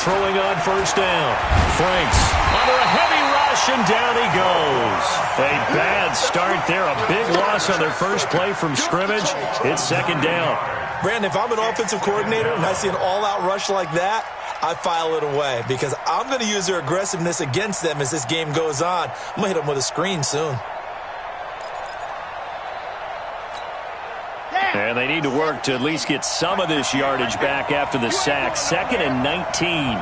throwing on first down. Franks under a heavy rush, and down he goes. A bad start there. A big loss on their first play from scrimmage. It's second down. Brandon, if I'm an offensive coordinator and I see an all-out rush like that, I file it away because I'm going to use their aggressiveness against them as this game goes on. I'm going to hit them with a screen soon. And they need to work to at least get some of this yardage back after the sack. 2nd and 19.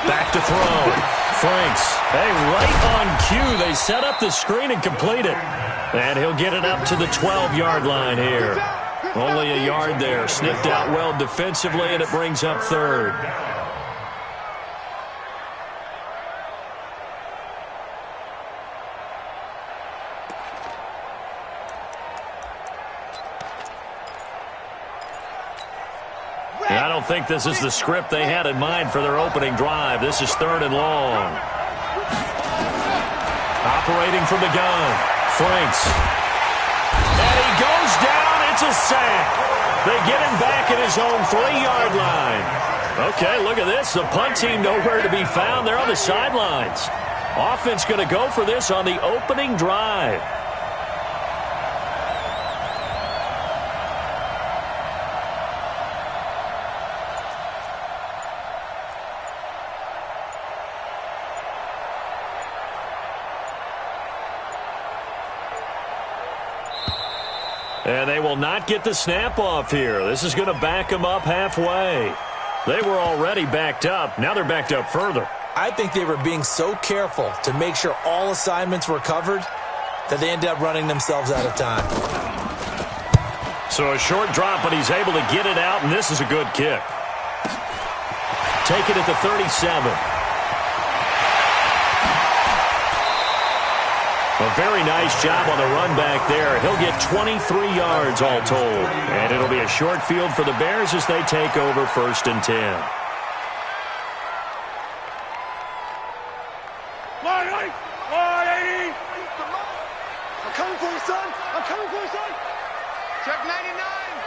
Back to throw. Franks. Hey, right on cue. They set up the screen and complete it. And he'll get it up to the 12-yard line here. Only a yard there. Sniffed out well defensively, and it brings up third. And I don't think this is the script they had in mind for their opening drive. This is 3rd and long. Operating from the gun. Franks. And he goes down. It's a sack. They get him back at his own 3-yard line. Okay, look at this. The punt team nowhere to be found. They're on the sidelines. Offense going to go for this on the opening drive. And they will not get the snap off here. This is going to back them up halfway. They were already backed up. Now they're backed up further. I think they were being so careful to make sure all assignments were covered that they ended up running themselves out of time. So a short drop, but he's able to get it out, and this is a good kick. Take it at the 37. A very nice job on the run back there. He'll get 23 yards all told. And it'll be a short field for the Bears as they take over 1st and 10. I'm coming for you, son. I'm coming for you, son. Check 99.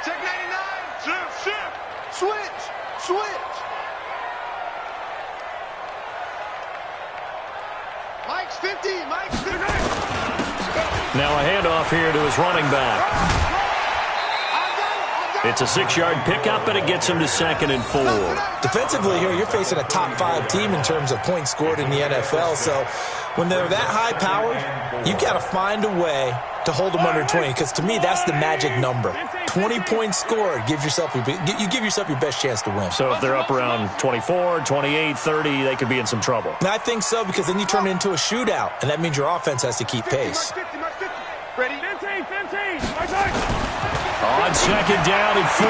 Check 99. Shift. Switch. Mike's 50. Now a handoff here to his running back. It's a 6-yard pickup, and it gets him to 2nd and 4. Defensively here, you're facing a top-5 team in terms of points scored in the NFL. So when they're that high-powered, you got to find a way to hold them under 20. Because to me, that's the magic number. 20 points scored. You give yourself your best chance to win. So if they're up around 24, 28, 30, they could be in some trouble. And I think so, because then you turn it into a shootout, and that means your offense has to keep pace. Ready? 15. On 2nd down and 4,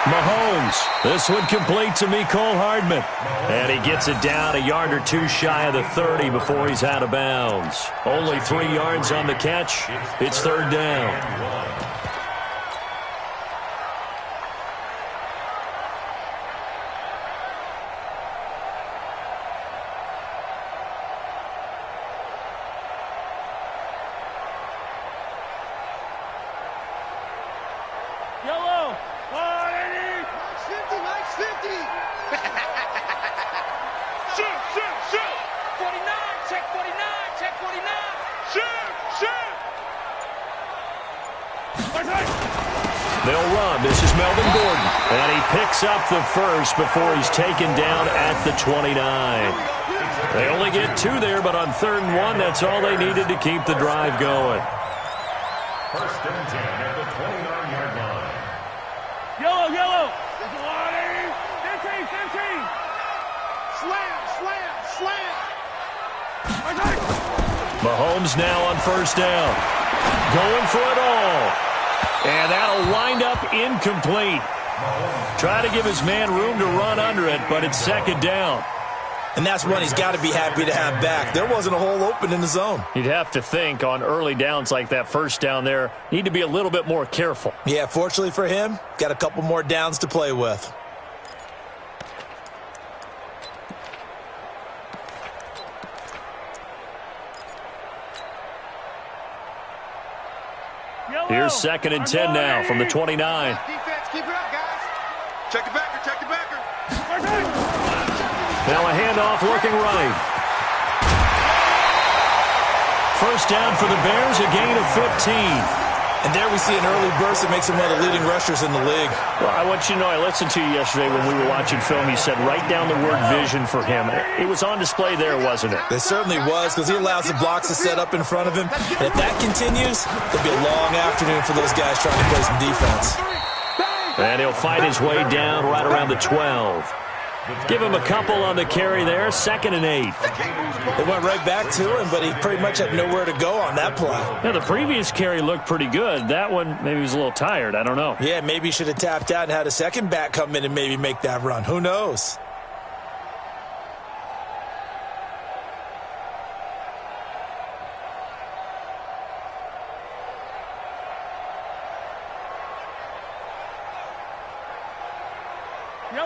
Mahomes. This one complete to Mecole Hardman. And he gets it down a yard or two shy of the 30 before he's out of bounds. Only 3 yards on the catch. It's 3rd down. Yellow. Mike's 50. Shoot. 49. Check 49. Shoot. They'll run. This is Melvin Gordon. And he picks up the first before he's taken down at the 29. They only get 2 there, but on 3rd and 1, that's all they needed to keep the drive going. 1st and 10 at the 29-yard line. Yellow. 15. Slam. Mahomes now on 1st down. Going for it all. And that'll wind up incomplete. Try to give his man room to run under it, but it's 2nd down. And that's one he's got to be happy to have back. There wasn't a hole open in the zone. You'd have to think on early downs like that 1st down there, need to be a little bit more careful. Yeah, fortunately for him, got a couple more downs to play with. Here's 2nd and 10 now from the 29. Defense, keep it up, guys. Check it back. Check the backer. Now a handoff looking right. First down for the Bears, a gain of 15. And there we see an early burst that makes him one of the leading rushers in the league. Well, I want you to know, I listened to you yesterday when we were watching film. You said write down the word vision for him. It was on display there, wasn't it? It certainly was, because he allows the blocks to set up in front of him. And if that continues, it'll be a long afternoon for those guys trying to play some defense. And he'll fight his way down right around the 12. Give him a couple on the carry there, 2nd and 8. They went right back to him, but he pretty much had nowhere to go on that play. Yeah, the previous carry looked pretty good. That one, maybe he was a little tired. I don't know. Yeah, maybe he should have tapped out and had a second back come in and maybe make that run. Who knows?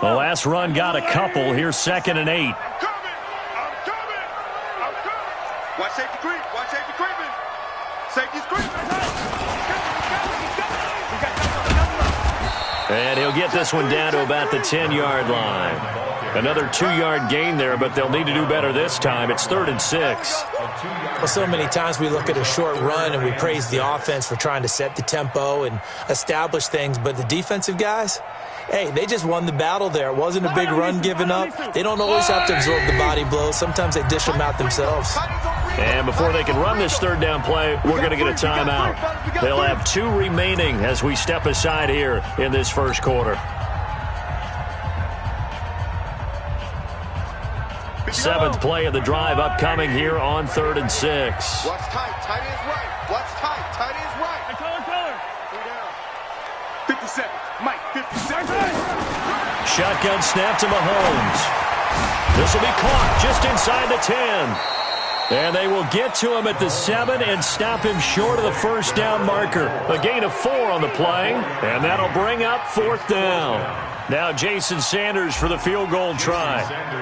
The last run got a couple. Here's 2nd and 8. I'm coming. Watch safety creep. Watch safety creeping. Safety's creeping. And he'll get this one down to about the 10-yard line. Another 2-yard gain there, but they'll need to do better this time. It's 3rd and 6. Well, so many times we look at a short run and we praise the offense for trying to set the tempo and establish things, but the defensive guys, hey, they just won the battle there. It wasn't a big run given up. They don't always have to absorb the body blows. Sometimes they dish them out themselves. And before they can run this 3rd down play, we're going to get a timeout. They'll have 2 remaining as we step aside here in this first quarter. 7th play of the drive upcoming here on 3rd and 6. Watch tight. Tight ends right. Watch tight. Tight ends right. And color. 50 seconds. Mike, 50 seconds. Shotgun snap to Mahomes. This will be caught just inside the 10. And they will get to him at the 7 and stop him short of the first down marker. A gain of 4 on the play, and that'll bring up 4th down. Now Jason Sanders for the field goal try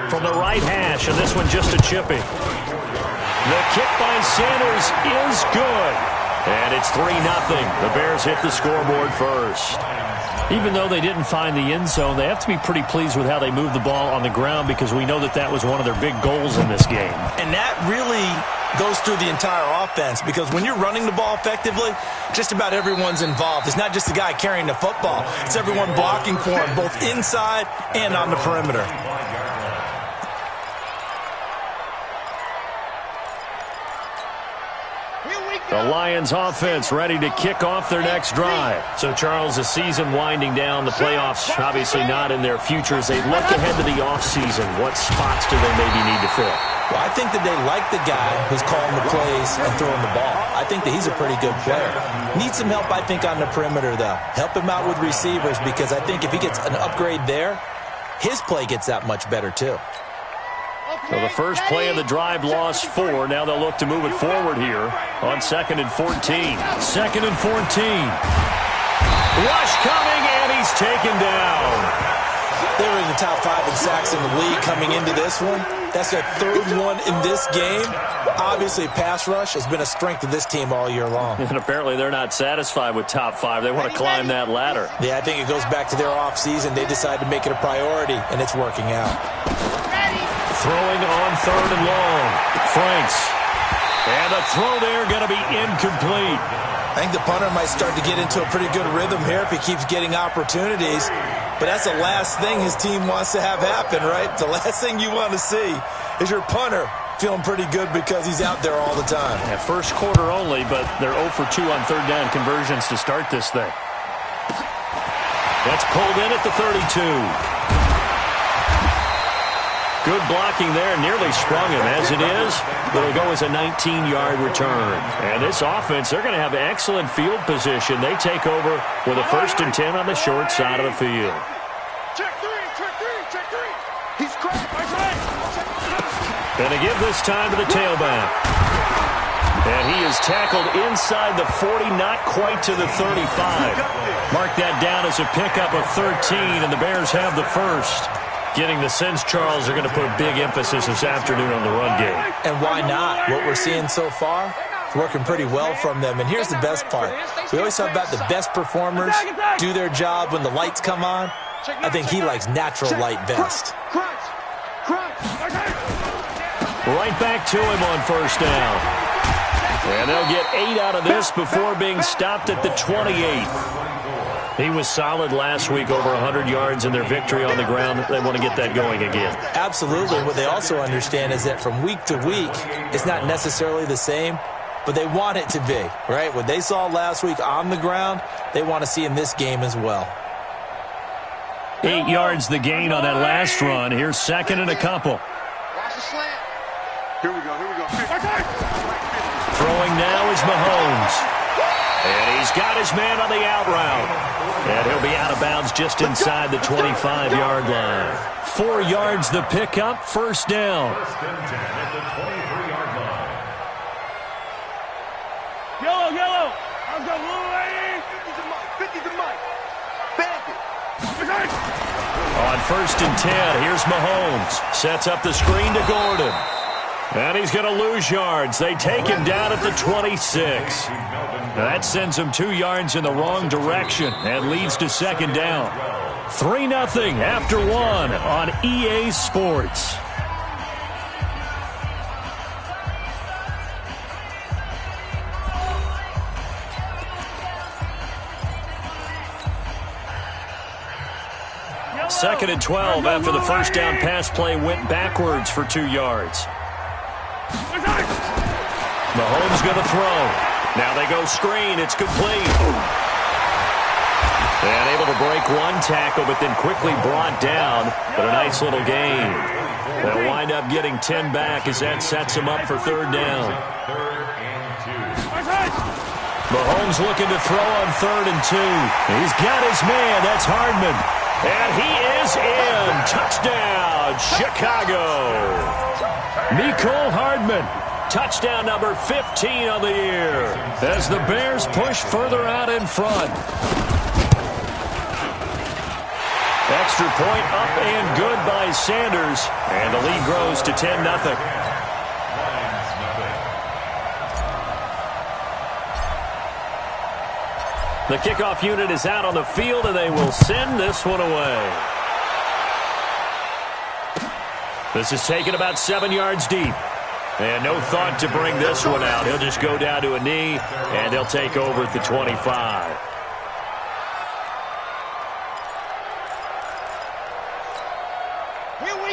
from the right hash, and this one just a chippy. The kick by Sanders is good, and it's 3-0. The Bears hit the scoreboard first. Even though they didn't find the end zone, they have to be pretty pleased with how they moved the ball on the ground, because we know that that was one of their big goals in this game. And that really goes through the entire offense, because when you're running the ball effectively, just about everyone's involved. It's not just the guy carrying the football. It's everyone blocking for him, both inside and on the perimeter. The Lions offense ready to kick off their next drive. So, Charles, the season winding down, the playoffs obviously not in their future. As they look ahead to the offseason, what spots do they maybe need to fill? Well, I think that they like the guy who's calling the plays and throwing the ball. I think that he's a pretty good player. Needs some help, I think, on the perimeter, though. Help him out with receivers, because I think if he gets an upgrade there, his play gets that much better, too. So the first play of the drive lost 4. Now they'll look to move it forward here on 2nd and 14. 2nd and 14. Rush coming, and he's taken down. They were in the top 5 in sacks in the league coming into this one. That's their 3rd one in this game. Obviously, pass rush has been a strength of this team all year long. And apparently they're not satisfied with top 5. They want to climb that ladder. Yeah, I think it goes back to their offseason. They decided to make it a priority, and it's working out. Throwing on 3rd and long. Franks. And the throw there going to be incomplete. I think the punter might start to get into a pretty good rhythm here if he keeps getting opportunities. But that's the last thing his team wants to have happen, right? The last thing you want to see is your punter feeling pretty good because he's out there all the time. Yeah, first quarter only, but they're 0 for 2 on 3rd down conversions to start this thing. That's pulled in at the 32. Good blocking there, nearly sprung him. As it is, it'll go as a 19-yard return. And this offense, they're going to have excellent field position. They take over with a 1st and 10 on the short side of the field. Check 3, check 3, check 3. He's cracked. Going to give this time to the tailback. And he is tackled inside the 40, not quite to the 35. Mark that down as a pickup of 13, and the Bears have the first. Getting the sense, Charles, are going to put a big emphasis this afternoon on the run game. And why not? What we're seeing so far, it's working pretty well from them. And here's the best part. We always talk about the best performers do their job when the lights come on. I think he likes natural light vest. Right back to him on first down. And they'll get 8 out of this before being stopped at the 28. He was solid last week, over 100 yards in their victory on the ground. They want to get that going again. Absolutely. What they also understand is that from week to week, it's not necessarily the same, but they want it to be, right? What they saw last week on the ground, they want to see in this game as well. 8 yards the gain on that last run. Here's second and a couple. Watch the slant. Here we go. Throwing now is Mahomes. And he's got his man on the out route. And he'll be out of bounds just inside the 25-yard line. 4 yards the pickup, first down. First and 10 at the 23-yard line. Yellow. I'll go away. 50's the mic. Back it. On first and 10, here's Mahomes. Sets up the screen to Gordon. And he's going to lose yards. They take him down at the 26. That sends him 2 yards in the wrong direction and leads to second down. 3-0 after 1 on EA Sports. Second and 12 after the first down pass play went backwards for 2 yards. Mahomes going to throw. Now they go screen. It's complete. And able to break one tackle, but then quickly brought down. But a nice little gain. They'll wind up getting 10 back as that sets him up for third down. Mahomes looking to throw on 3rd and 2. He's got his man. That's Hardman. And he is in. Touchdown, Chicago. Mecole Hardman. Touchdown number 15 on the year as the Bears push further out in front. Extra point up and good by Sanders. And the lead grows to 10-0. The kickoff unit is out on the field, and they will send this one away. This is taken about 7 yards deep. And no thought to bring this one out. He'll just go down to a knee, and they'll take over at the 25.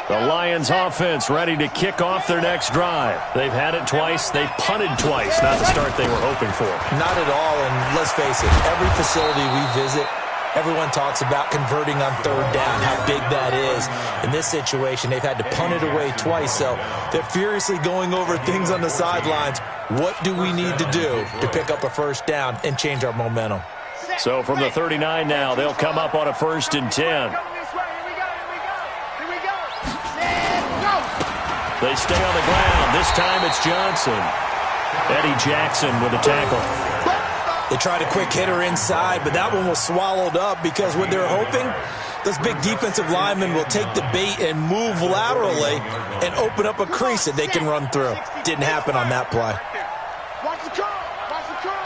The Lions offense ready to kick off their next drive. They've had it twice. They've punted twice. Not the start they were hoping for. Not at all, and let's face it, every facility we visit, everyone talks about converting on 3rd down, how big that is. In this situation, they've had to punt it away twice, so they're furiously going over things on the sidelines. What do we need to do to pick up a first down and change our momentum? So from the 39 now, they'll come up on a 1st and 10. They stay on the ground. This time it's Johnson. Eddie Jackson with a tackle. They tried a quick hitter inside, but that one was swallowed up because what they're hoping, those big defensive linemen will take the bait and move laterally and open up a crease that they can run through. Didn't happen on that play. Watch the curl. Watch the curl.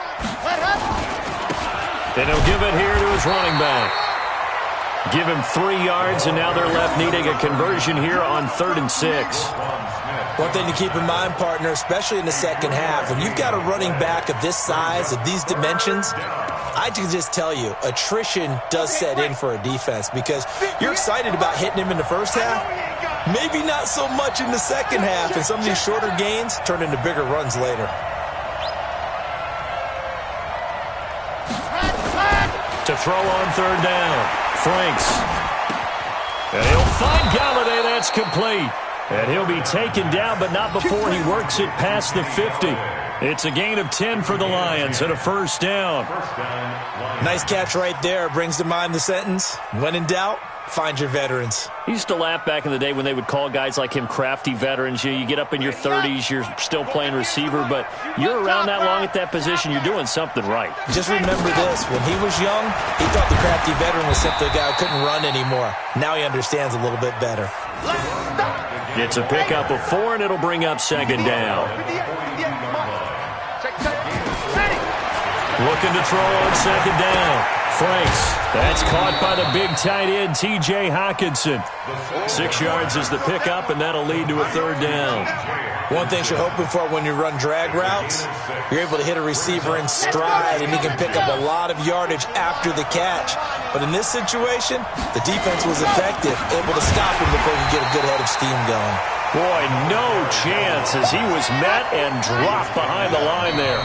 Let happen. And he'll give it here to his running back. Give him 3 yards, and now they're left needing a conversion here on 3rd and 6. One thing to keep in mind, partner, especially in the second half, when you've got a running back of this size, of these dimensions, I can just tell you, attrition does set in for a defense because you're excited about hitting him in the first half, maybe not so much in the second half, and some of these shorter gains turn into bigger runs later. To throw on 3rd down. Franks. And he'll find Galladay. That's complete. And he'll be taken down, but not before he works it past the 50. It's a gain of 10 for the Lions and a first down. Nice catch right there. Brings to mind the sentence, when in doubt, find your veterans. I used to laugh back in the day when they would call guys like him crafty veterans. You get up in your 30s, you're still playing receiver, but you're around that long at that position, you're doing something right. Just remember this. When he was young, he thought the crafty veteran was simply a guy who couldn't run anymore. Now he understands a little bit better. It's a pickup of 4, and it'll bring up second down. Looking to throw on second down. Franks. That's caught by the big tight end, T.J. Hawkinson. 6 yards is the pickup, and that'll lead to a third down. One thing you're hoping for when you run drag routes, you're able to hit a receiver in stride, and he can pick up a lot of yardage after the catch. But in this situation, the defense was effective, able to stop him before he could get a good head of steam going. Boy, no chance as he was met and dropped behind the line there.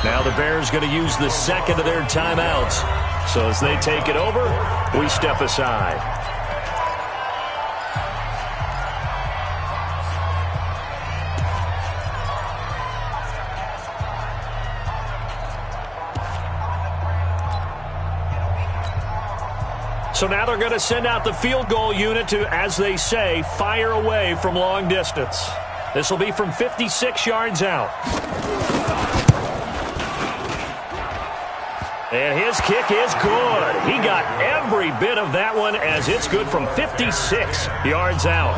Now the Bears going to use the second of their timeouts. So as they take it over, we step aside. So now they're going to send out the field goal unit to, as they say, fire away from long distance. This will be from 56 yards out. And his kick is good. He got every bit of that one as it's good from 56 yards out.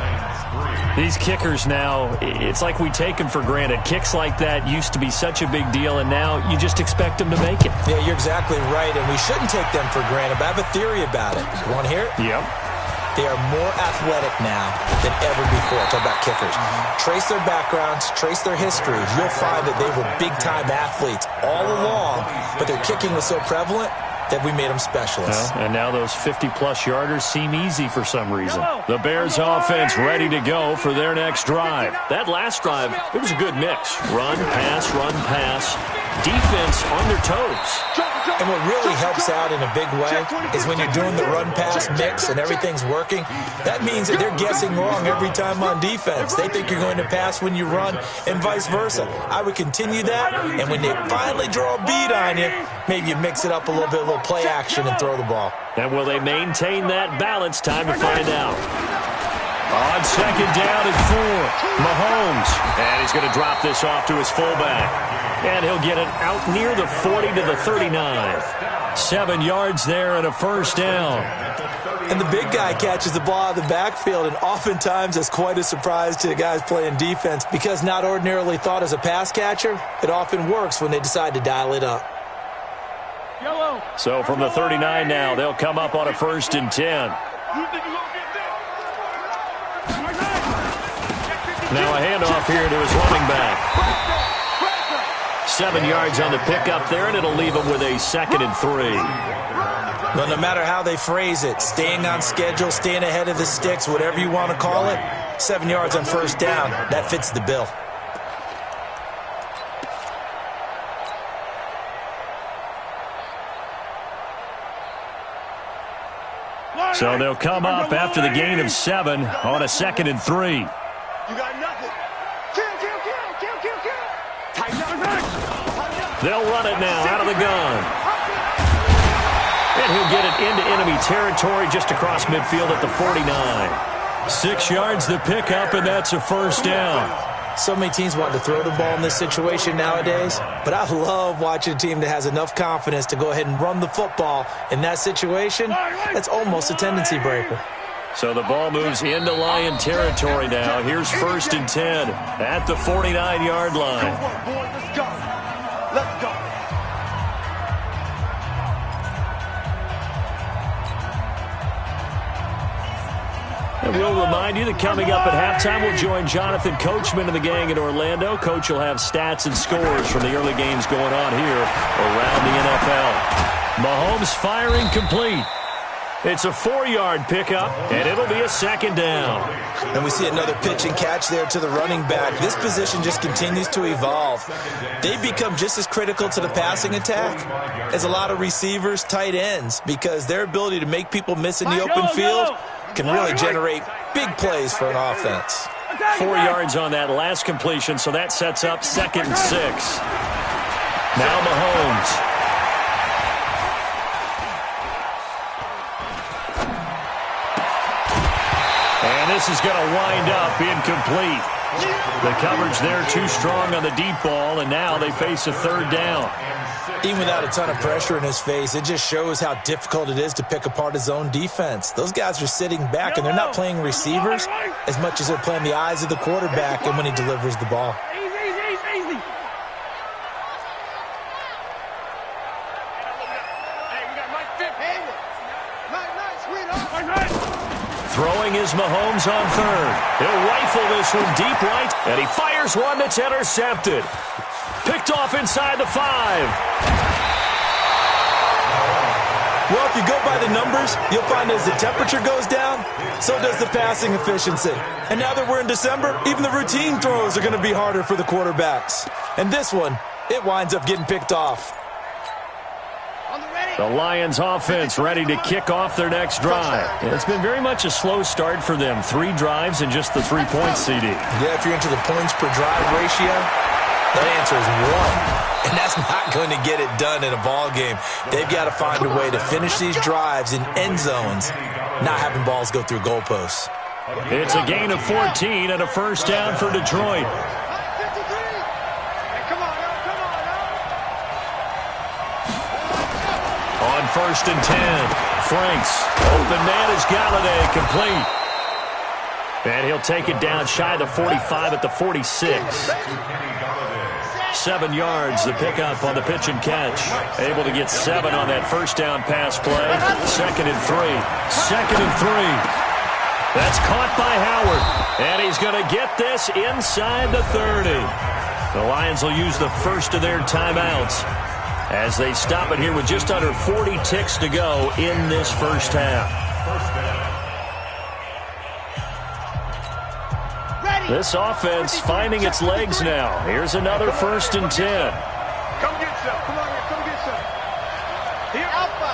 These kickers now, it's like we take them for granted. Kicks like that used to be such a big deal, and now you just expect them to make it. Yeah, you're exactly right, and we shouldn't take them for granted, but I have a theory about it. You want to hear it? Yep. They are more athletic now than ever before. Talk about kickers. Trace their backgrounds, trace their histories. You'll find that they were big-time athletes all along, but their kicking was so prevalent that we made them specialists. And now those 50-plus yarders seem easy for some reason. The Bears offense ready to go for their next drive. That last drive, it was a good mix. Run, pass, defense on their toes. And what really helps out in a big way is when you're doing the run-pass mix and everything's working, that means that they're guessing wrong every time on defense. They think you're going to pass when you run and vice versa. I would continue that, and when they finally draw a bead on you, maybe you mix it up a little bit, a little play action, and throw the ball. And will they maintain that balance? Time to find out. On second down and 4, Mahomes. And he's going to drop this off to his fullback. And he'll get it out near the 40 to the 39. 7 yards there and a first down. And the big guy catches the ball out of the backfield, and oftentimes that's quite a surprise to the guys playing defense because not ordinarily thought as a pass catcher, it often works when they decide to dial it up. So from the 39 now, they'll come up on a 1st and 10. Now a handoff here to his running back. 7 yards on the pickup there, and it'll leave him with a 2nd and 3. Well, no matter how they phrase it, staying on schedule, staying ahead of the sticks, whatever you want to call it, 7 yards on first down, that fits the bill. So they'll come up after the gain of 7 on a 2nd and 3. You got nothing. Kill. They'll run it now out of the gun. And he'll get it into enemy territory just across midfield at the 49. 6 yards the pickup, and that's a first down. So many teams want to throw the ball in this situation nowadays, but I love watching a team that has enough confidence to go ahead and run the football. In that situation, that's almost a tendency breaker. So the ball moves into Lion territory now. Here's 1st and 10 at the 49-yard line. Good work, boy. Let's go. Let's go. And we'll remind you that coming up at halftime, we'll join Jonathan Coachman and the gang in Orlando. Coach will have stats and scores from the early games going on here around the NFL. Mahomes firing complete. It's a 4-yard pickup, and it'll be a 2nd down. And we see another pitch and catch there to the running back. This position just continues to evolve. They become just as critical to the passing attack as a lot of receivers, tight ends, because their ability to make people miss in the open field can really generate big plays for an offense. 4 yards on that last completion, so that sets up 2nd and 6. Now Mahomes. And this is going to wind up incomplete. The coverage there too strong on the deep ball, and now they face a 3rd down. Even without a ton of pressure in his face, it just shows how difficult it is to pick apart his own defense. Those guys are sitting back, and they're not playing receivers as much as they're playing the eyes of the quarterback and when he delivers the ball. Easy. Hey, we got Mike 50. Throwing is Mahomes on third. He'll rifle this from deep right, and he fires one that's intercepted. Picked off inside the 5. Well, if you go by the numbers, you'll find as the temperature goes down, so does the passing efficiency. And now that we're in December, even the routine throws are going to be harder for the quarterbacks. And this one, it winds up getting picked off. The Lions offense ready to kick off their next drive. It's been very much a slow start for them. 3 drives and just the 3 points, CD. Yeah, if you're into the points per drive ratio, that answer is 1. And that's not going to get it done in a ball game. They've got to find a way to finish these drives in end zones, not having balls go through goalposts. It's a gain of 14 and a first down for Detroit. On 1st and 10, Franks. Open man is Galladay, complete. And he'll take it down shy of the 45 at the 46. 7 yards, the pickup on the pitch and catch. Able to get 7 on that first down pass play. 2nd and 3. 2nd and 3. That's caught by Howard. And he's going to get this inside the 30. The Lions will use the first of their timeouts as they stop it here with just under 40 ticks to go in this first half. This offense finding its legs now. Here's another 1st and 10. Come get some. Come on here. Come get some. Here. Alpha.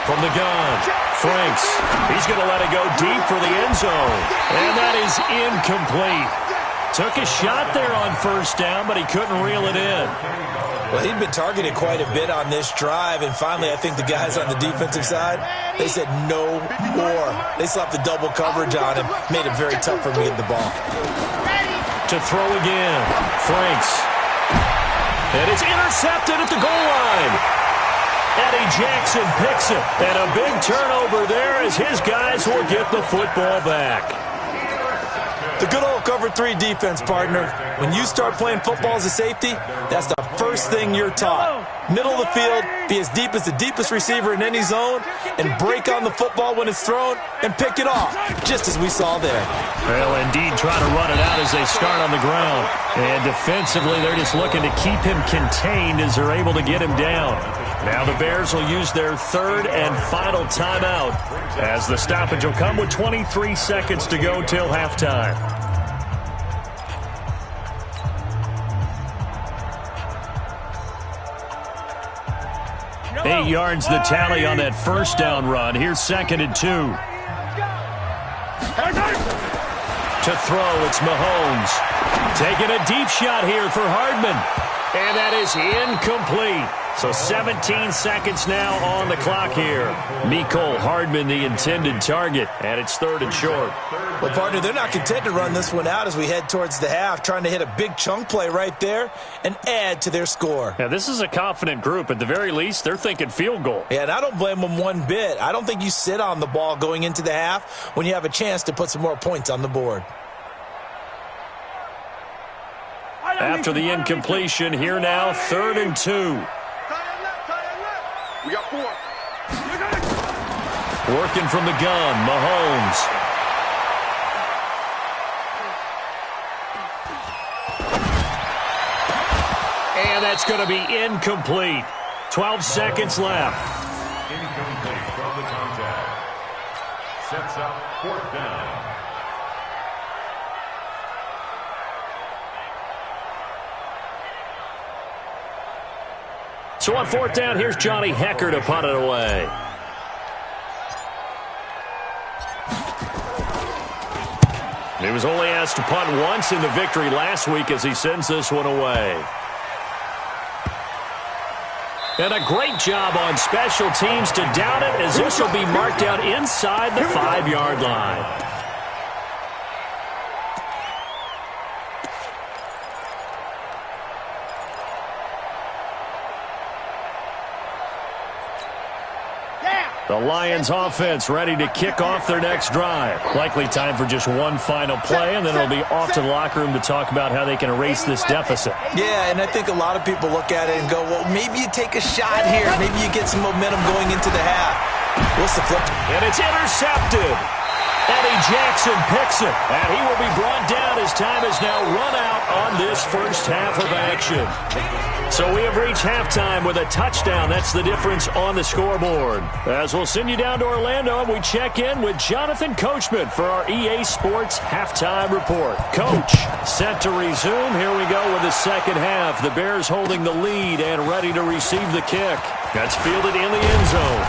From the gun, Franks. He's going to let it go deep for the end zone. And that is incomplete. Took a shot there on 1st down, but he couldn't reel it in. Well, he'd been targeted quite a bit on this drive, and finally I think the guys on the defensive side, they said no more. They slapped the double coverage on him, made it very tough for him to get the ball. To throw again, Franks. And it's intercepted at the goal line. Eddie Jackson picks it, and a big turnover there as his guys will get the football back. The good old cover 3 defense, partner. When you start playing football as a safety, that's the first thing you're taught. Middle of the field, be as deep as the deepest receiver in any zone, and break on the football when it's thrown and pick it off, just as we saw there. Well, indeed, trying to run it out as they start on the ground. And defensively, they're just looking to keep him contained as they're able to get him down. Now the Bears will use their 3rd and final timeout as the stoppage will come with 23 seconds to go till halftime. Eight yards the tally on that first down run. Here's 2nd and 2. To throw, it's Mahomes. Taking a deep shot here for Hardman. And that is incomplete. So 17 seconds now on the clock here. Mecole Hardman, the intended target, and it's 3rd and short. Well, partner, they're not content to run this one out as we head towards the half, trying to hit a big chunk play right there and add to their score. Yeah, this is a confident group. At the very least, they're thinking field goal. Yeah, and I don't blame them one bit. I don't think you sit on the ball going into the half when you have a chance to put some more points on the board. After the incompletion, here now, 3rd and 2. We got 4. Working from the gun, Mahomes. And that's going to be incomplete. 12 seconds left. Incomplete from the contact. Sets up 4th down. So on 4th down, here's Johnny Hecker to punt it away. He was only asked to punt once in the victory last week as he sends this one away. And a great job on special teams to down it as this will be marked out inside the 5-yard line. The Lions offense ready to kick off their next drive. Likely time for just one final play, and then it'll be off to the locker room to talk about how they can erase this deficit. Yeah, and I think a lot of people look at it and go, well, maybe you take a shot here. Maybe you get some momentum going into the half. What's the flip? And it's intercepted. Eddie Jackson picks it, and he will be brought down as time has now run out on this first half of action. So we have reached halftime with a touchdown. That's the difference on the scoreboard. As we'll send you down to Orlando, and we check in with Jonathan Coachman for our EA Sports Halftime Report. Coach, set to resume. Here we go with the second half. The Bears holding the lead and ready to receive the kick. That's fielded in the end zone.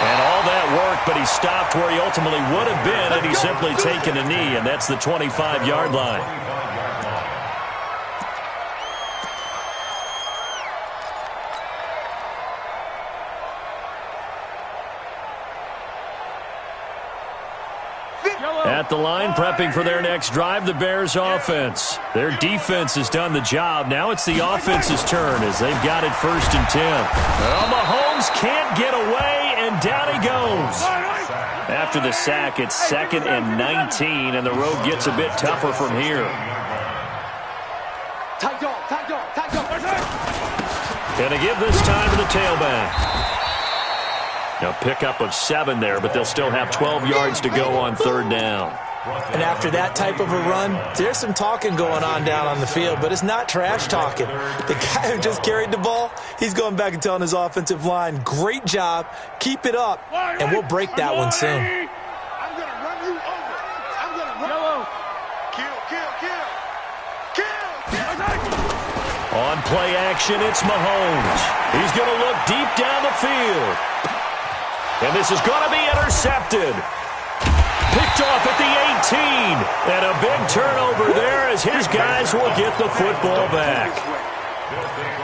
And all that work, but he stopped where he ultimately would have been had he simply taken a knee, and that's the 25-yard line. At the line, prepping for their next drive, the Bears offense. Their defense has done the job. Now it's the offense's turn as they've got it 1st and 10. Well, Mahomes can't get away, and down he goes. After the sack, it's 2nd and 19, and the road gets a bit tougher from here. Gonna give this time to the tailback. Now pickup of 7 there, but they'll still have 12 yards to go on 3rd down. And after that type of a run, there's some talking going on down on the field, but it's not trash talking. The guy who just carried the ball, he's going back and telling his offensive line, great job, keep it up, and we'll break that one soon. I'm going to run you over. I'm going to run. Kill. On play action, it's Mahomes. He's going to look deep down the field. And this is going to be intercepted. Picked off at the 18. And a big turnover there as his guys will get the football back.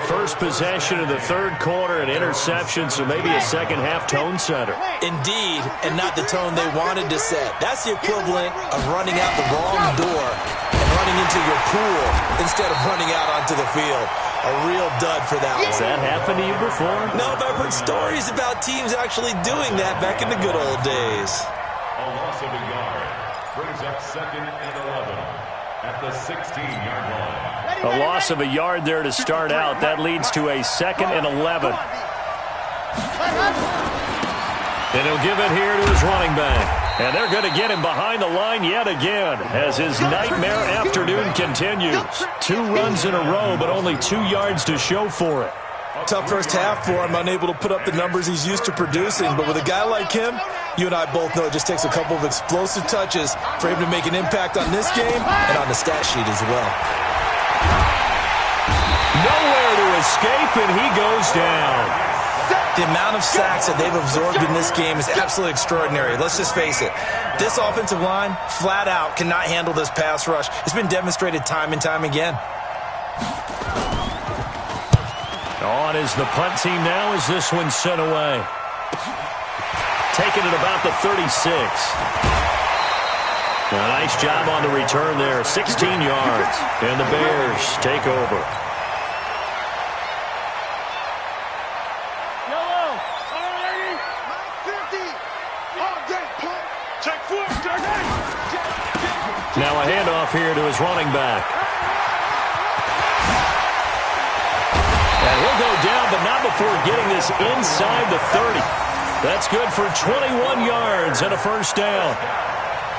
First possession of the 3rd quarter, an interception, so maybe a second-half tone setter. Indeed, and not the tone they wanted to set. That's the equivalent of running out the wrong door and running into your pool instead of running out onto the field. A real dud for that one. Has that happened to you before? No, but I've heard stories about teams actually doing that back in the good old days. A loss of a yard brings up 2nd and 11 at the 16-yard line. A loss of a yard there to start out. That leads to a 2nd and 11. And he'll give it here to his running back. And they're going to get him behind the line yet again as his nightmare afternoon continues. 2 runs in a row, but only 2 yards to show for it. Tough first half for him, unable to put up the numbers he's used to producing. But with a guy like him, you and I both know it just takes a couple of explosive touches for him to make an impact on this game and on the stat sheet as well. Nowhere to escape, and he goes down. The amount of sacks that they've absorbed in this game is absolutely extraordinary. Let's just face it. This offensive line, flat out, cannot handle this pass rush. It's been demonstrated time and time again. On is the punt team now as this one's sent away. Taking it about the 36. A nice job on the return there. 16 yards. And the Bears take over. Now a handoff here to his running back. And he'll go down, but not before getting this inside the 30. That's good for 21 yards and a 1st down.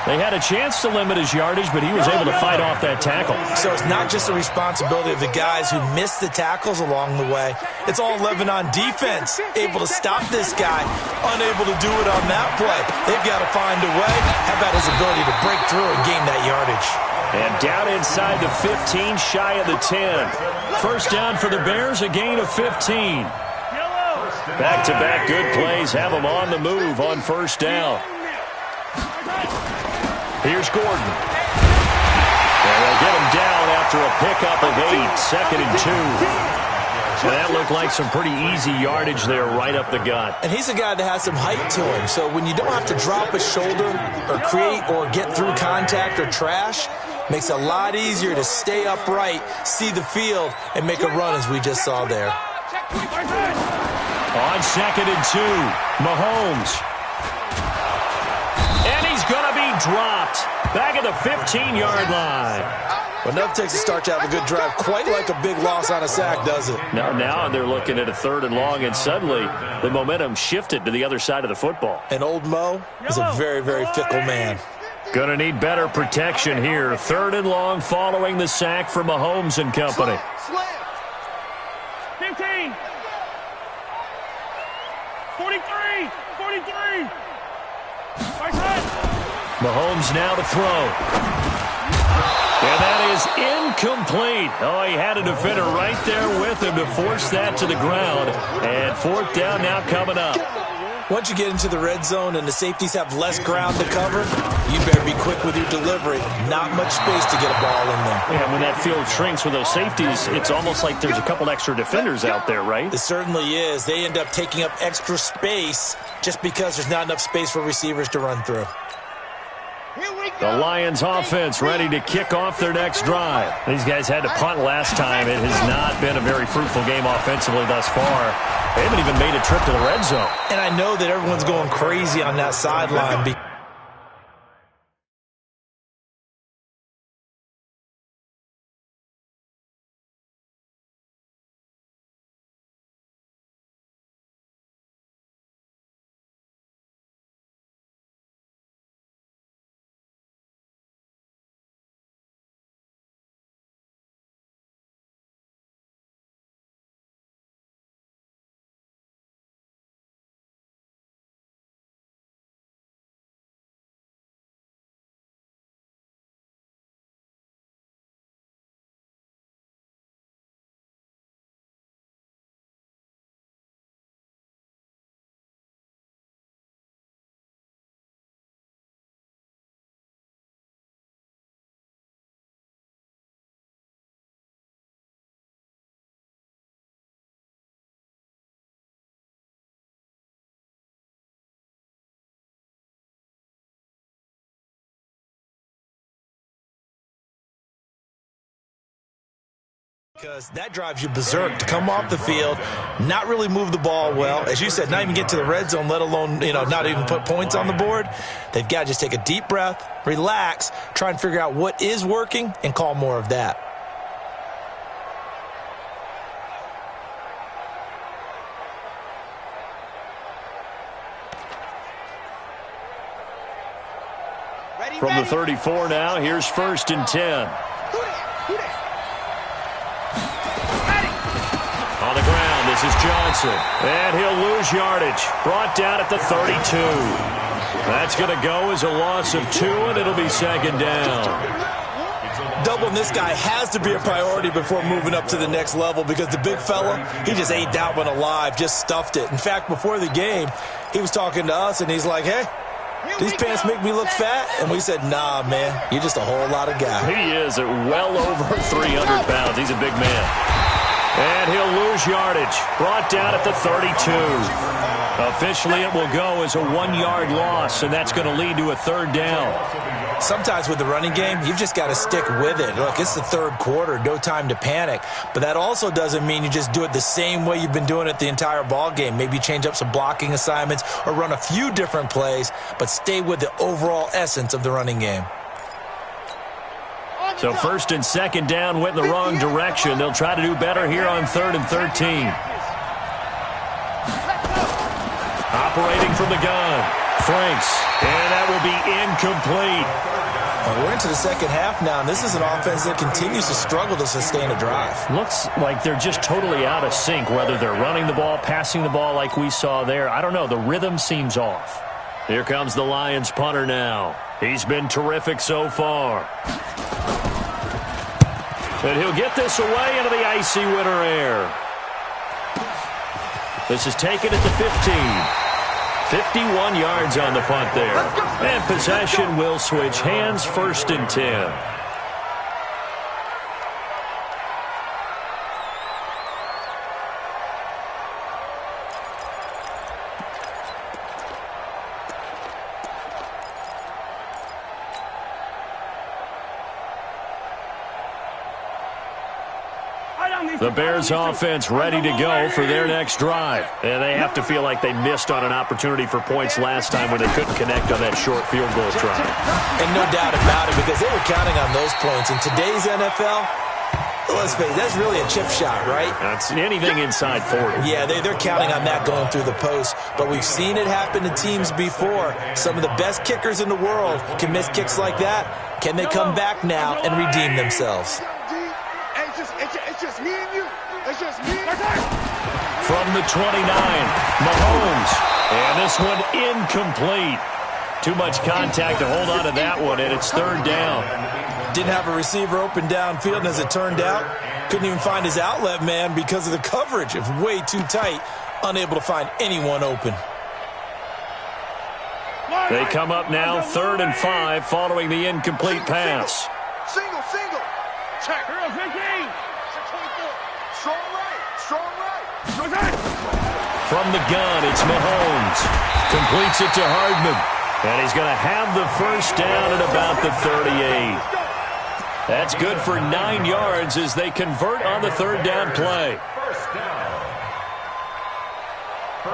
They had a chance to limit his yardage, but he was able to fight off that tackle. So it's not just the responsibility of the guys who missed the tackles along the way. It's all 11 on defense, able to stop this guy, unable to do it on that play. They've got to find a way. How about his ability to break through and gain that yardage? And down inside the 15, shy of the 10. 1st down for the Bears, a gain of 15. Back-to-back good plays have them on the move on 1st down. Here's Gordon. And they'll get him down after a pickup of 8, 2nd and 2. And that looked like some pretty easy yardage there right up the gut. And he's a guy that has some height to him, so when you don't have to drop a shoulder or create or get through contact or trash, makes it a lot easier to stay upright, see the field, and make a run as we just saw there. On 2nd and 2, Mahomes. And he's going to be dropped back at the 15-yard line. Well, enough takes to start to have a good drive. Quite like a big loss on a sack, does it? Now they're looking at a 3rd and long, and suddenly the momentum shifted to the other side of the football. And old Mo is a very, very fickle man. Going to need better protection here. 3rd and long following the sack from Mahomes and company. 15. 43. 43. Mahomes now to throw. And that is incomplete. Oh, he had a defender right there with him to force that to the ground. And 4th down now coming up. Once you get into the red zone and the safeties have less ground to cover, you better be quick with your delivery. Not much space to get a ball in there. Yeah, when that field shrinks with those safeties, it's almost like there's a couple extra defenders out there, right? It certainly is. They end up taking up extra space just because there's not enough space for receivers to run through. The Lions offense ready to kick off their next drive. These guys had to punt last time. It has not been a very fruitful game offensively thus far. They haven't even made a trip to the red zone. And I know that everyone's going crazy on that sideline. Because that drives you berserk to come off the field, not really move the ball well. As you said, not even get to the red zone, let alone, not even put points on the board. They've got to just take a deep breath, relax, try and figure out what is working, and call more of that. From the 34 now, here's 1st and 10. On the ground, this is Johnson. And he'll lose yardage. Brought down at the 32. That's going to go as a loss of 2, and it'll be 2nd down. Doubling this guy has to be a priority before moving up to the next level because the big fella, he just ate that one alive, just stuffed it. In fact, before the game, he was talking to us, and he's like, hey, these pants make me look fat? And we said, nah, man, you're just a whole lot of guy. He is at well over 300 pounds. He's a big man. And he'll lose yardage. Brought down at the 32. Officially, it will go as a 1-yard loss, and that's going to lead to a 3rd down. Sometimes with the running game, you've just got to stick with it. Look, it's the 3rd quarter, no time to panic. But that also doesn't mean you just do it the same way you've been doing it the entire ball game. Maybe change up some blocking assignments or run a few different plays, but stay with the overall essence of the running game. So 1st and 2nd down went in the wrong direction. They'll try to do better here on 3rd and 13. Operating from the gun. Franks. And that will be incomplete. Well, we're into the second half now, and this is an offense that continues to struggle to sustain a drive. Looks like they're just totally out of sync, whether they're running the ball, passing the ball like we saw there. I don't know. The rhythm seems off. Here comes the Lions punter now. He's been terrific so far. And he'll get this away into the icy winter air. This is taken at the 15. 51 yards on the punt there. And possession will switch hands, 1st and 10. The Bears offense ready to go for their next drive. And they have to feel like they missed on an opportunity for points last time when they couldn't connect on that short field goal try. And no doubt about it, because they were counting on those points. In today's NFL, let's face it, that's really a chip shot, right? That's anything inside 40. Yeah, they're counting on that going through the post. But we've seen it happen to teams before. Some of the best kickers in the world can miss kicks like that. Can they come back now and redeem themselves? It's just me and you. It's just me. From the 29, Mahomes. And this one incomplete. Too much contact to hold on to that one, and it's third down. Didn't have a receiver open downfield, and as it turned out, couldn't even find his outlet man because of the coverage. It was way too tight, unable to find anyone open. They come up now, 3rd and 5, following the incomplete pass. Single. Check. 15. Strong right. From the gun, it's Mahomes. Completes it to Hardman. And he's going to have the first down at about the 38. That's good for 9 yards as they convert on the third down play.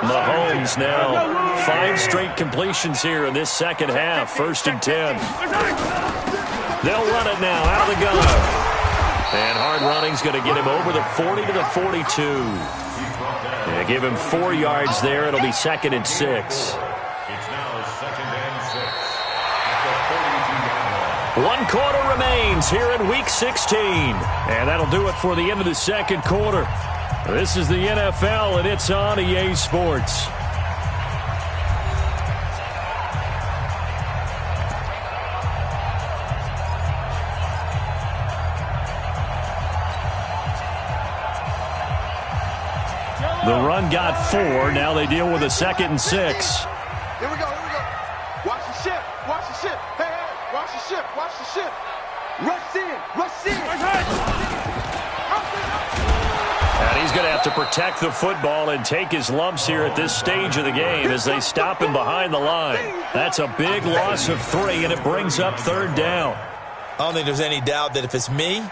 Mahomes now 5 straight completions here in this second half. 1st and 10. They'll run it now out of the gun. And hard running's going to get him over the 40 to the 42. Yeah, give him 4 yards there. It'll be 2nd and 6. It's now 2nd and 6 at the 42-yard line. 1 quarter remains here in Week 16. And that'll do it for the end of the second quarter. This is the NFL, and it's on EA Sports. The run got 4. Now they deal with a 2nd and 6. Here we go. Watch the ship. Hey, watch the ship. Rush in. And he's going to have to protect the football and take his lumps here at this stage of the game as they stop him behind the line. That's a big loss of 3, and it brings up 3rd down. I don't think there's any doubt that if it's me,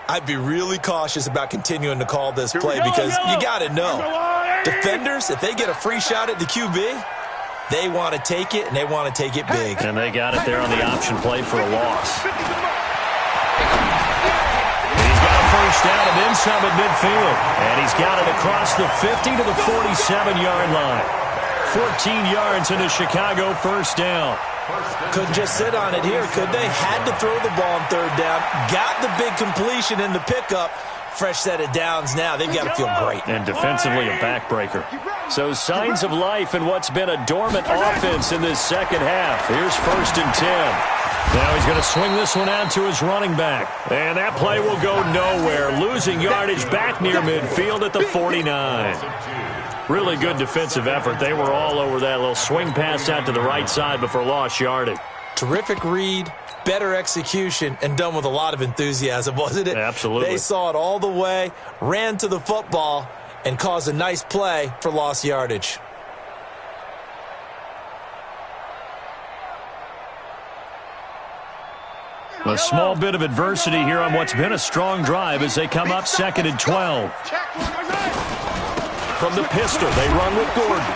I'd be really cautious about continuing to call this play because you got to know. Defenders, if they get a free shot at the QB, they want to take it, and they want to take it big. And they got it there on the option play for a loss. He's got a first down and then some at midfield. And he's got it across the 50 to the 47-yard line. 14 yards into Chicago, first down. Couldn't just sit on it here, could they? Had to throw the ball on 3rd down. Got the big completion in the pickup. Fresh set of downs now. They've got to feel great. And defensively a backbreaker. So signs of life in what's been a dormant offense in this second half. Here's 1st and 10. Now he's going to swing this one out to his running back. And that play will go nowhere. Losing yardage back near midfield at the 49. Really good defensive effort. They were all over that little swing pass out to the right side before lost yardage. Terrific read, better execution, and done with a lot of enthusiasm, wasn't it? Absolutely. They saw it all the way, ran to the football, and caused a nice play for lost yardage. A small bit of adversity here on what's been a strong drive as they come up 2nd and 12. From the pistol, they run with Gordon.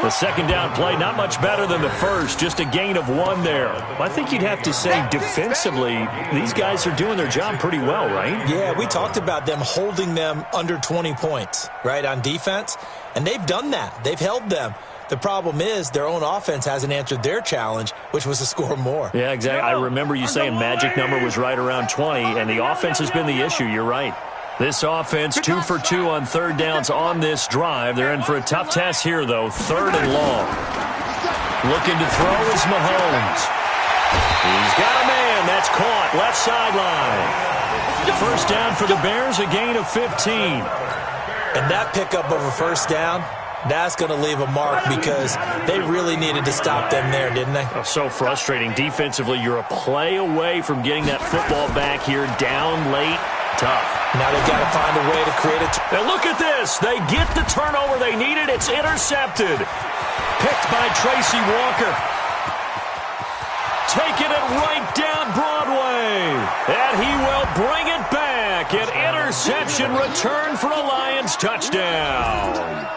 The second down play, not much better than the first, just a gain of 1 there. I think you'd have to say defensively, these guys are doing their job pretty well, right? Yeah, we talked about them holding them under 20 points, right, on defense, and they've done that. They've held them. The problem is their own offense hasn't answered their challenge, which was to score more. Yeah, exactly. I remember you saying magic number was right around 20, and the offense has been the issue. You're right. This offense 2 for 2 on 3rd downs on this drive. They're in for a tough task here, though. 3rd and long. Looking to throw is Mahomes. He's got a man. That's caught. Left sideline. First down for the Bears, a gain of 15. And that pickup of a first down, that's going to leave a mark because they really needed to stop them there, didn't they? Oh, so frustrating. Defensively, you're a play away from getting that football back here down late. Tough. Now they've got to find a way to create it. Now look at this. They get the turnover they needed. It's intercepted. Picked by Tracy Walker. Taking it right down Broadway. And he will bring it back. second. Interception, return for a Lions touchdown.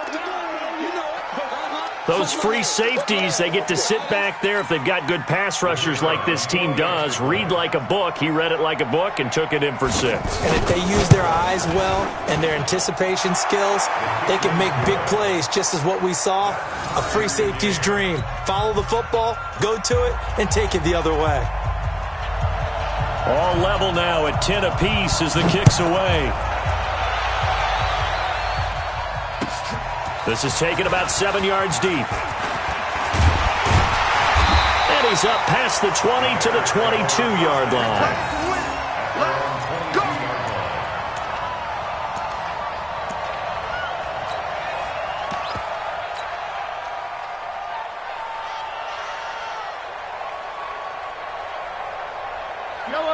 Those free safeties, they get to sit back there if they've got good pass rushers like this team does. Read like a book. He read it like a book and took it in for 6. And if they use their eyes well and their anticipation skills, they can make big plays, just as what we saw. A free safety's dream. Follow the football, go to it, and take it the other way. All level now at 10 apiece as the kick's away. This is taken about 7 yards deep. And he's up past the 20 to the 22-yard line.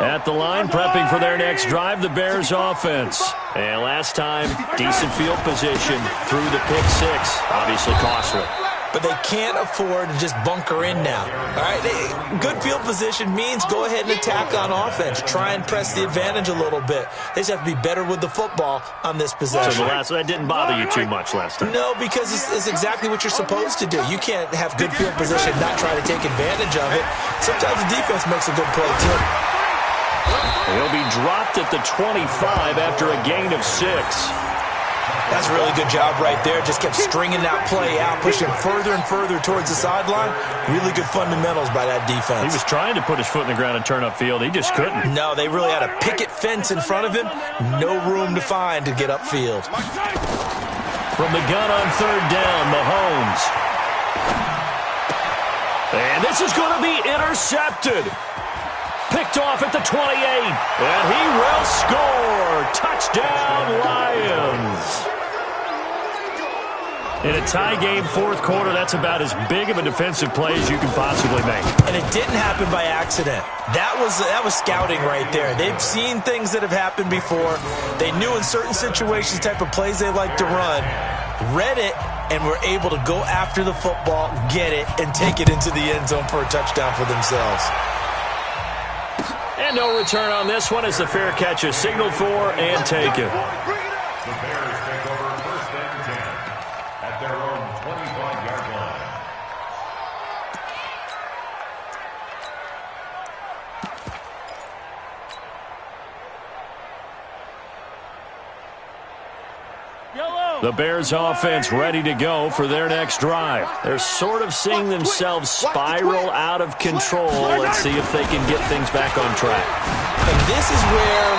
At the line, prepping for their next drive, the Bears offense. And last time, decent field position through the pick 6. Obviously costly. But they can't afford to just bunker in now. All right, good field position means go ahead and attack on offense. Try and press the advantage a little bit. They just have to be better with the football on this possession. So that didn't bother you too much last time? No, because it's exactly what you're supposed to do. You can't have good field position and not try to take advantage of it. Sometimes the defense makes a good play, too. He'll be dropped at the 25 after a gain of 6. That's a really good job right there. Just kept stringing that play out, pushing further and further towards the sideline. Really good fundamentals by that defense. He was trying to put his foot in the ground and turn upfield. He just couldn't. No, they really had a picket fence in front of him. No room to find to get upfield. From the gun on 3rd down, Mahomes. And this is going to be intercepted. Picked off at the 28. And he will score. Touchdown, Lions. In a tie game, 4th quarter, that's about as big of a defensive play as you can possibly make. And it didn't happen by accident. That was scouting right there. They've seen things that have happened before. They knew in certain situations the type of plays they like to run, read it, and were able to go after the football, get it, and take it into the end zone for a touchdown for themselves. And no return on this one as the fair catch is signaled for and taken. The Bears take over 1st and 10 at their own 25-yard line. The Bears offense ready to go for their next drive. They're sort of seeing themselves spiral out of control. Let's see if they can get things back on track. And this is where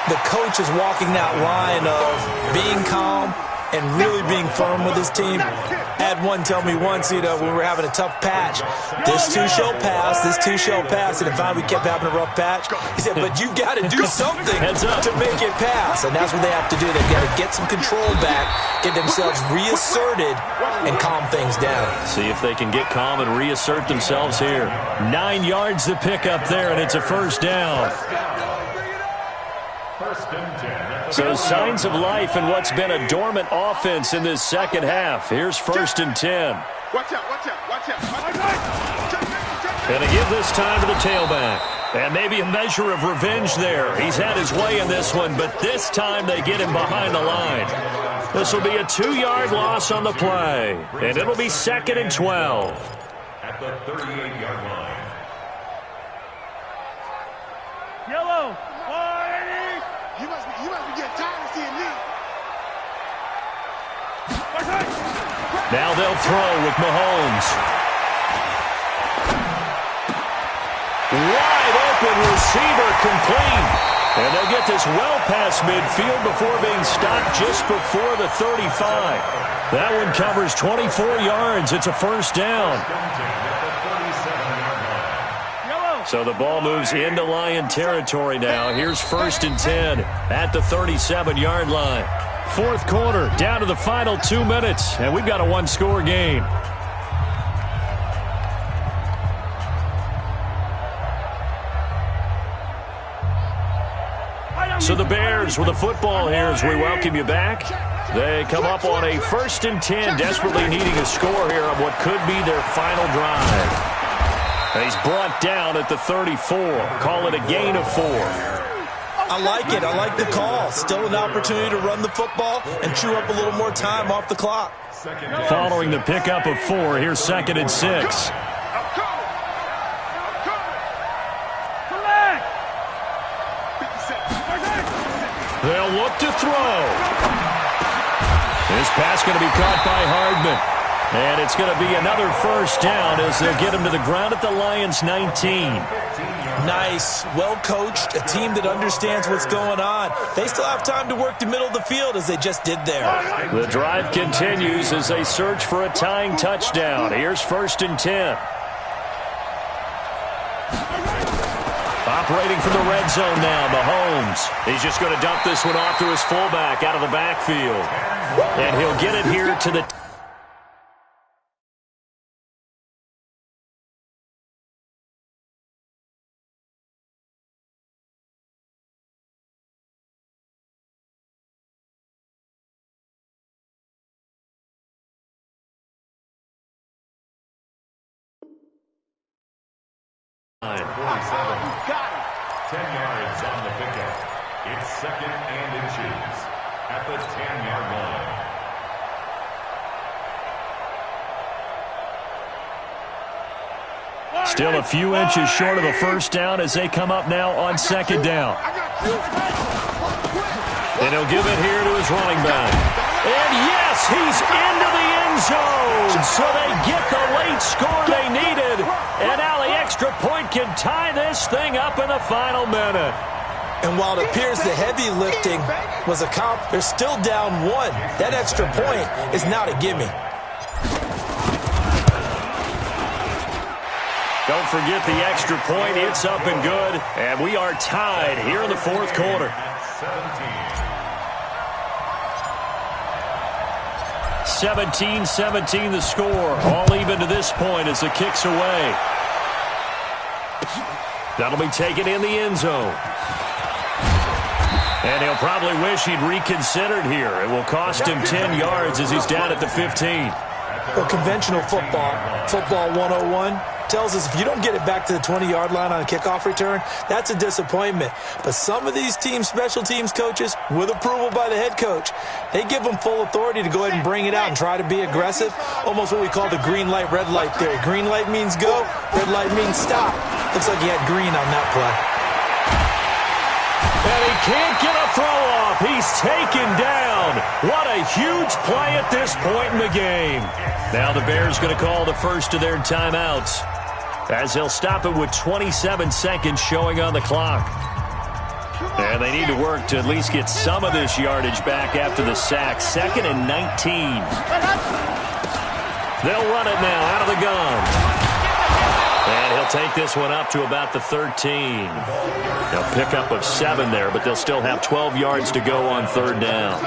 the coach is walking that line of being calm and really being firm with his team. I had one tell me once, when we were having a tough patch, this too shall pass, this too shall pass. And finally we kept having a rough patch. He said, but you got to do something to make it pass. And that's what they have to do. They've got to get some control back, get themselves reasserted, and calm things down. See if they can get calm and reassert themselves here. 9 yards to pick up there, and it's a 1st down. 1st and 10. So signs of life in what's been a dormant offense in this second half. Here's 1st and 10. Watch out, watch out, watch out. Gonna give this time to the tailback. And maybe a measure of revenge there. He's had his way in this one, but this time they get him behind the line. This will be a 2-yard loss on the play. And it'll be 2nd and 12. At the 38-yard line. Yellow. You must be getting tired of seeing me. Now they'll throw with Mahomes. Wide open receiver complete. And they'll get this well past midfield before being stopped just before the 35. That one covers 24 yards. It's a 1st down. So the ball moves into Lion territory now. Here's 1st and 10 at the 37-yard line. 4th quarter, down to the final 2 minutes, and we've got a 1-score game. So the Bears with the football here as we welcome you back. They come up on a 1st and 10, desperately needing a score here on what could be their final drive. He's brought down at the 34. Call it a gain of 4. I like it. I like the call. Still an opportunity to run the football and chew up a little more time off the clock. Following the pickup of 4, here's 2nd and 6. They'll look to throw. This pass going to be caught by Hardman. And it's going to be another first down as they'll get him to the ground at the Lions' 19. Nice. Well coached. A team that understands what's going on. They still have time to work the middle of the field as they just did there. The drive continues as they search for a tying touchdown. Here's 1st and 10. Operating from the red zone now, Mahomes. He's just going to dump this one off to his fullback out of the backfield. And he'll get it here to the... line. 47. 10 yards on the pickup. It's 2nd and inches at the 10-yard line. Still a few inches short of a first down as they come up now on 2nd down. And he'll give it here to his running back. And yes, he's into the end zone. So they get the late score they needed. And now the extra point can tie this thing up in the final minute. And while it appears the heavy lifting was accomplished, they're still down 1. That extra point is not a gimme. Don't forget the extra point. It's up and good. And we are tied here in the 4th quarter. 17-17 the score. All even to this point as the kick's away. That'll be taken in the end zone. And he'll probably wish he'd reconsidered here. It will cost him 10 yards as he's down at the 15. Well, conventional football 101, tells us if you don't get it back to the 20-yard line on a kickoff return, that's a disappointment. But some of these team special teams coaches, with approval by the head coach, they give them full authority to go ahead and bring it out and try to be aggressive, almost what we call the green light, red light theory. Green light means go, red light means stop. Looks like he had green on that play. And he can't get a throw off. He's taken down. What a huge play at this point in the game. Now the Bears going to call the first of their timeouts as they'll stop it with 27 seconds showing on the clock. And they need to work to at least get some of this yardage back after the sack. 2nd and 19. They'll run it now out of the gun. And he'll take this one up to about the 13. They'll pick up of 7 there, but they'll still have 12 yards to go on 3rd down.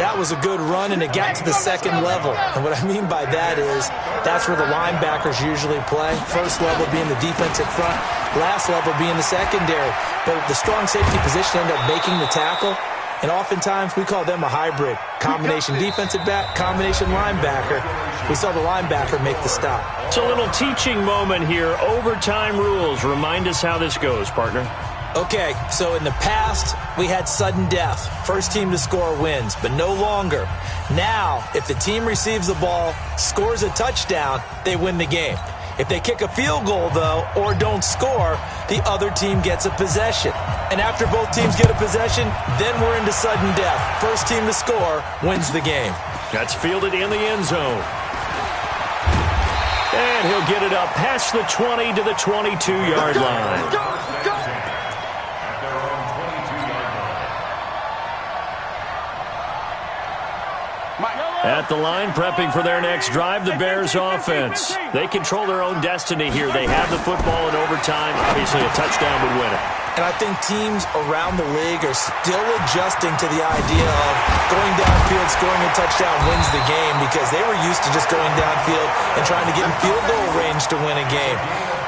That was a good run, and it got to the 2nd level. And what I mean by that is that's where the linebackers usually play. First level being the defensive front, last level being the secondary. But the strong safety position ended up making the tackle. And oftentimes we call them a hybrid. Combination defensive back, combination linebacker. We saw the linebacker make the stop. It's a little teaching moment here. Overtime rules. Remind us how this goes, partner. Okay, so in the past, we had sudden death. First team to score wins, but no longer. Now, if the team receives the ball, scores a touchdown, they win the game. If they kick a field goal, though, or don't score, the other team gets a possession. And after both teams get a possession, then we're into sudden death. First team to score wins the game. That's fielded in the end zone. And he'll get it up past the 20 to the 22-yard line. At the line, prepping for their next drive, the Bears offense. They control their own destiny here. They have the football in overtime. Obviously, a touchdown would win it. And I think teams around the league are still adjusting to the idea of going downfield, scoring a touchdown wins the game, because they were used to just going downfield and trying to get in field goal range to win a game.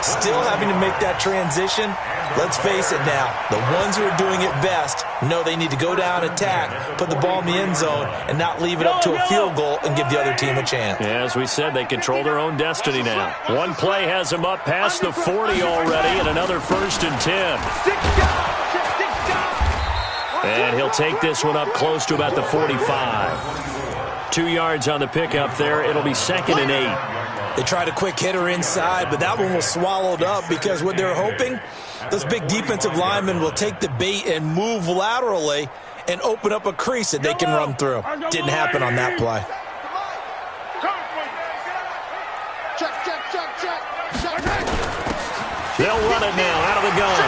Still having to make that transition. Let's face it now, the ones who are doing it best know they need to go down, attack, put the ball in the end zone, and not leave it up to a field goal and give the other team a chance. Yeah, as we said, they control their own destiny now. One play has them up past the 40 already, and another 1st and 10. And he'll take this one up close to about the 45. 2 yards on the pickup there. It'll be 2nd and 8. They tried a quick hitter inside, but that one was swallowed up because what they're hoping, those big defensive linemen will take the bait and move laterally and open up a crease that they can run through. Didn't happen on that play. They'll run it now out of the gun.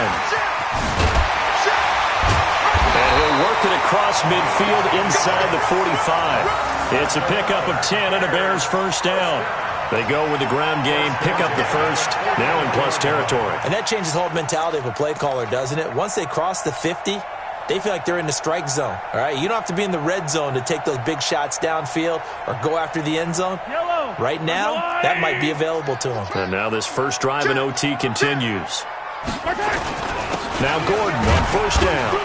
And he'll work it across midfield inside the 45. It's a pickup of 10 and a Bears first down. They go with the ground game, pick up the first, now in plus territory. And that changes the whole mentality of a play caller, doesn't it? Once they cross the 50, they feel like they're in the strike zone. All right, you don't have to be in the red zone to take those big shots downfield or go after the end zone. Right now, that might be available to them. And now this first drive in OT continues. Now Gordon on first down.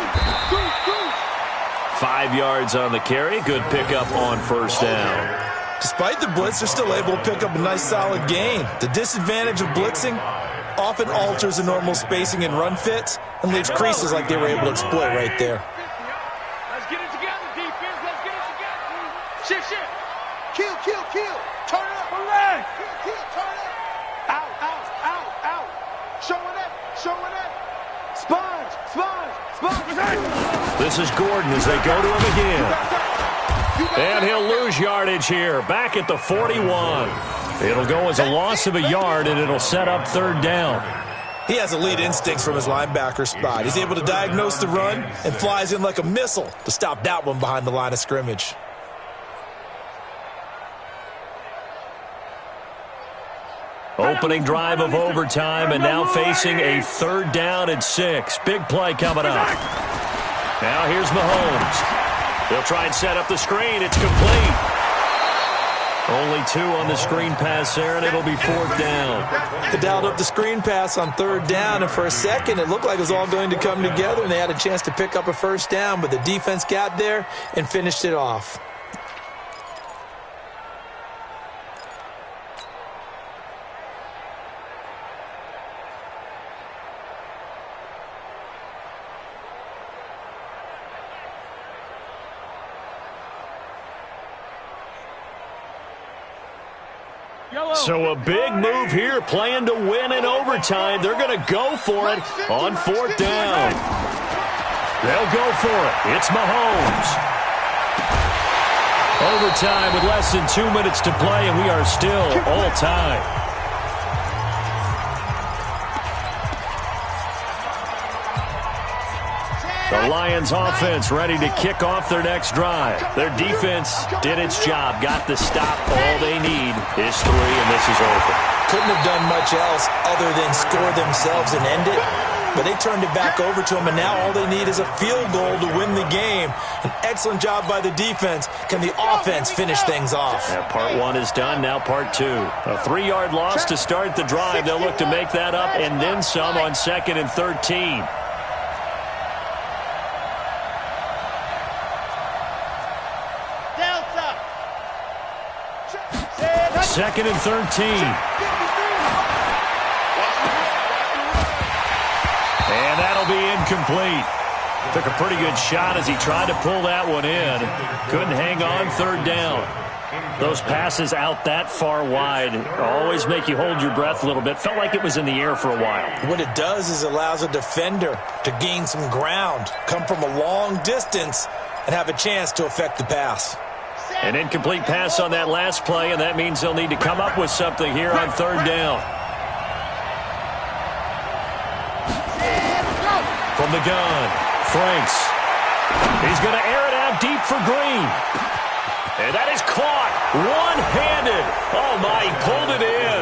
5 yards on the carry. Good pickup on first down. Despite the blitz, they're still able to pick up a nice solid gain. The disadvantage of blitzing often alters the normal spacing and run fits and leaves creases like they were able to exploit right there. Let's get it together, defense. Let's get it together. Shift. Kill. Turn it up. Kill, turn it up. Out. Showing it. Sponge. This is Gordon as they go to him again. And he'll lose yardage here, back at the 41. It'll go as a loss of a yard, and it'll set up third down. He has elite instincts from his linebacker spot. He's able to diagnose the run and flies in like a missile to stop that one behind the line of scrimmage. Opening drive of overtime, and now facing a 3rd down and 6. Big play coming up. Now here's Mahomes. They'll try and set up the screen. It's complete. Only 2 on the screen pass there, and it'll be 4th down. They dialed up the screen pass on 3rd down, and for a second it looked like it was all going to come together, and they had a chance to pick up a first down, but the defense got there and finished it off. So a big move here, playing to win in overtime. They're going to go for it on 4th down. They'll go for it. It's Mahomes. Overtime with less than 2 minutes to play, and we are still all tied. The Lions offense ready to kick off their next drive. Their defense did its job, got the stop. All they need is 3, and this is over. Couldn't have done much else other than score themselves and end it, but they turned it back over to them, and now all they need is a field goal to win the game. An excellent job by the defense. Can the offense finish things off? Yeah, part 1 is done, now part 2. A 3-yard loss to start the drive. They'll look to make that up and then some on 2nd and 13. Second and 13. And that'll be incomplete. Took a pretty good shot as he tried to pull that one in. Couldn't hang on 3rd down. Those passes out that far wide always make you hold your breath a little bit. Felt like it was in the air for a while. What it does is it allows a defender to gain some ground, come from a long distance, and have a chance to affect the pass. An incomplete pass on that last play, and that means they'll need to come up with something here on 3rd down. From the gun, Franks. He's going to air it out deep for Green. And that is caught one-handed. Oh, my, he pulled it in.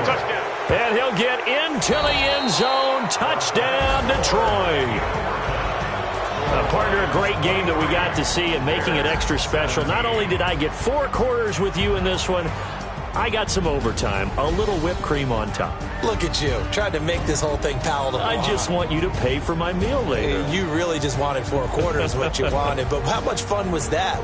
And he'll get into the end zone. Touchdown, Detroit. Partner, a great game that we got to see and making it extra special. Not only did I get 4 quarters with you in this one, I got some overtime, a little whipped cream on top. Look at you, trying to make this whole thing palatable. I just want you to pay for my meal later. You really just wanted 4 quarters, what you wanted, but how much fun was that?